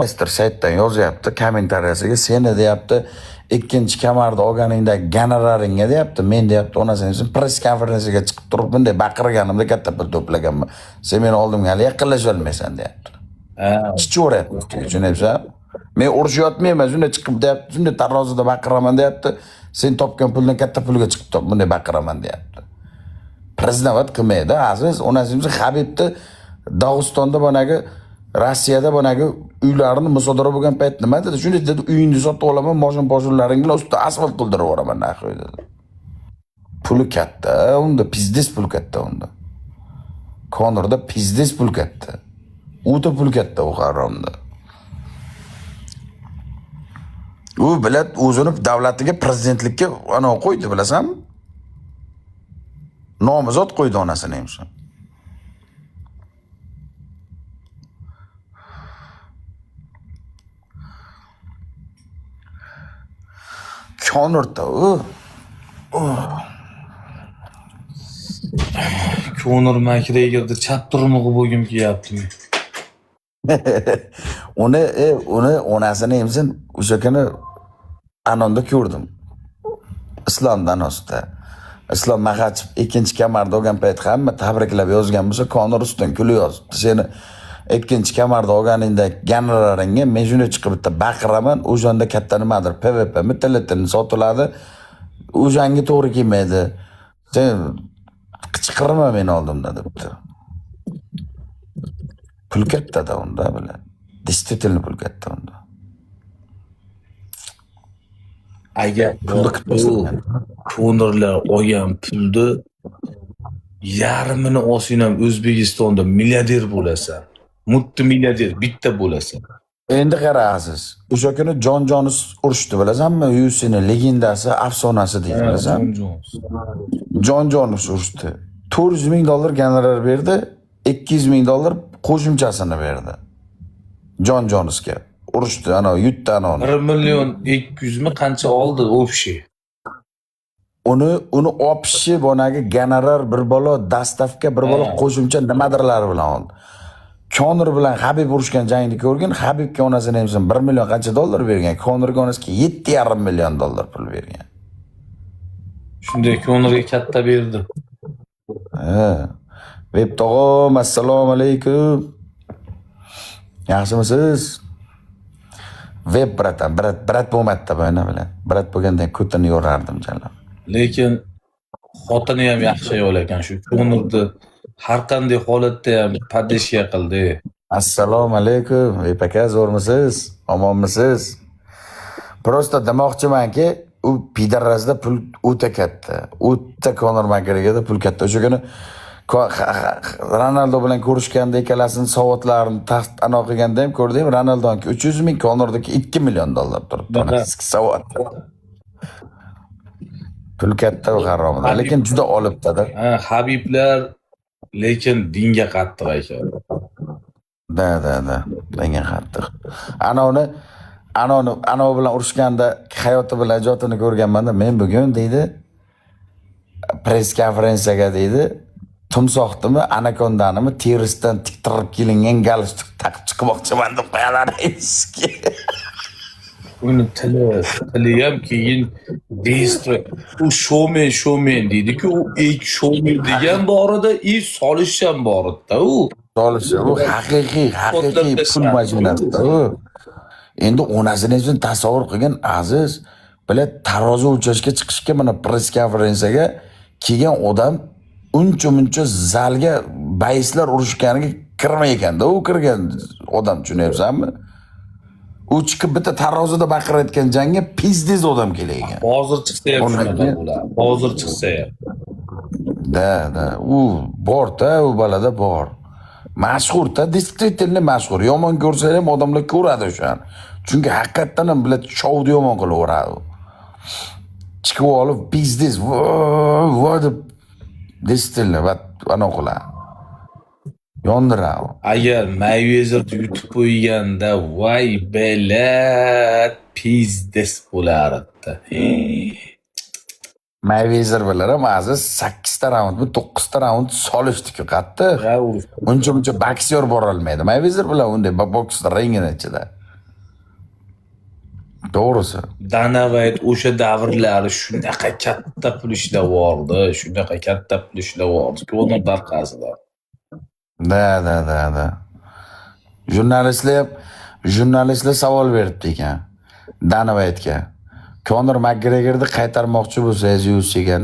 Mister saytdan yozyapti kommentariyasiga, seni deyapti ikkinchi kamarda olganingda gonoraringga deyapti, men deyapti onasini press konferensiyaga chiqib turib bunday baqirganimda katta pul to'plaganman. Sen meni oldimga hali yaqinlasha olmaysan deyapti. Chichoryapti, tushunyapsan? Men urushyapmayman, shunday chiqib deyapti, shunday tarozida baqiraman deyapti. Sen topgan puldan katta pulga chiqib bunday baqiraman deyapti. Prezident qilmaydi, aziz onasini Habibni Dog'istonda bonagi Rossiyada bonagi uylarini musodara bo'lgan payt nima dedi? Shunday dedi, uyingni sotib olaman, moshin-poshinlaring bilan ustida asfalt to'ldirib yuboraman naxoy dedi. Puli katta, unda pizdes pul katta unda. Konorda pizdes pul katta. O'ta pul katta u haromda. U bilat o'zini davlatiga prezidentlikka ana qo'ydi, bilasanmi? Nomzod qo'ydi onasini ham shu. Konorda Konor McGregor'da chap turmug'i bo'lgim kelyaptimi? uni onasini hamsin o'sha kuni anonda ko'rdim. Islomdan osta. Islom Maxachev ikkinchi kamarda olgan payt hamma tabriklab yozgan bo'lsa, Konor ustidan kulib yozibdi. Seni ikkinchi kamarda olganingda gonoraringga men shunday chiqib bitta baqiraman, o'shanda katta nimadir PVP mitilitini sotiladi. O'shanga to'g'ri kelmaydi. Sen qichqirma meni oldimda debdi. Pul katta unda bilan. Действительно pul katta unda. Agar Konorlar olgan pulni yarmini olsang ham O'zbekistonda milliarder bo'lasan. Multimilliarder bitta bo'lasan. Endi qara aziz. O'sha kuni Jon Jones urushdi, bilasanmi? UFC'ni legendasi, afsonasi deydi, bilasanmi? Jon Jones urushdi. $400,000 gonorar berdi, $200,000 qo'shimchasini berdi. Jon Jonesga. Urushdi, ana yutdi ana. 1,200,000 mi qancha oldi o'pshi? Uni opishi bonagi gonorar bir bola dastavka, bir bola qo'shimcha nimadirlar bilan oldi. Konor bilan Habib urushgan jangni ko'rgin, Habibga onasini ham 1 million qancha dollar bergan, Konorga onasiga $7,5 million pul bergan. Shunday Konorga katta berdi. Veb tog'am, assalomu alaykum. Yaxshimisiz? Veb bratan, brat bo'lmadi bana bilan. Brat bo'lganda ko'tini yo'rardim jalab. Lekin xotini ham yaxshi ayol ekan, shu Konorni har qanday holatda ham podeshga qildi. Assalomu alaykum. Veb aka, zo'rmisiz? Omonmisiz? Prosta demoqchimanki, u pidarrazda pul o'ta katta. O'ta Konor McGregorda pul katta. O'sha kuni Ronaldo bilan ko'rishganda ikkalasini savodlarini ana qilganda ham ko'rdim. Ronaldoniki 300,000, Konordagi $2 million turibdi. Savod. Pul katta va haromda, lekin juda olibdi-da. Habiblar lekin dinga qattiq ekan. Da. Dinga qattiq. Ana bilan urushganda hayoti bilan ijodini ko'rganmanda, men bugun deydi press konferensiyaga deydi tumsoqdimi, anakondanimi terisidan tiktirib kelingan galstuk taqib chiqmoqchiman deb qo'yalar eski. Uni tili ham keyin destroy. U showman deydi-ku, u showman degan borida solish ham bor edi-da u. Solish, u haqiqiy pul majmunasi-da u. Endi onasini o'zini tasavvur qilgan aziz, bilan tarozi o'lchashga chiqishga mana press konferensiyaga kelgan odam uncha zalga bayslar urushganiga kirmayotganda, u kirgan odam, tushunyapsanmi? U chiqib bitta tarozida baqirayotgan jangga pizdiz odam kelaygan. Hozir chiqsa ham shunaqa bo'ladi. Hozir chiqsa ham. Da, u bor-da, u balada bor. Mashhur-da, действительно mashhur. Yomon ko'rsa ham odamlar ko'radi o'shani. Chunki haqiqatan ham bilat shovni yomon qilaveradi. Chiqib olib pizdiz, voy deb действительно ana qiladi. Yondiradi. Agar Mayweather yutib qo'yganda voy belat pizdes bo'lardi. Mayweather bilan ham aziz 8 ta raundmi, 9 ta raund solishdi-ku qattiq. Uncha boksyor bora olmaydi. Mayweather bilan unday boks ringini ichida. To'g'risi. Dana White o'sha davrlari shunaqa katta pul ishlavordi, shunaqa katta pul ishlavordi. Konor darqasidan. Da. Jurnalistlar savol beribdi ekan. Dana White'ga. Konor Makgregorni qaytarmoqchi bo'lsangiz UFC'ga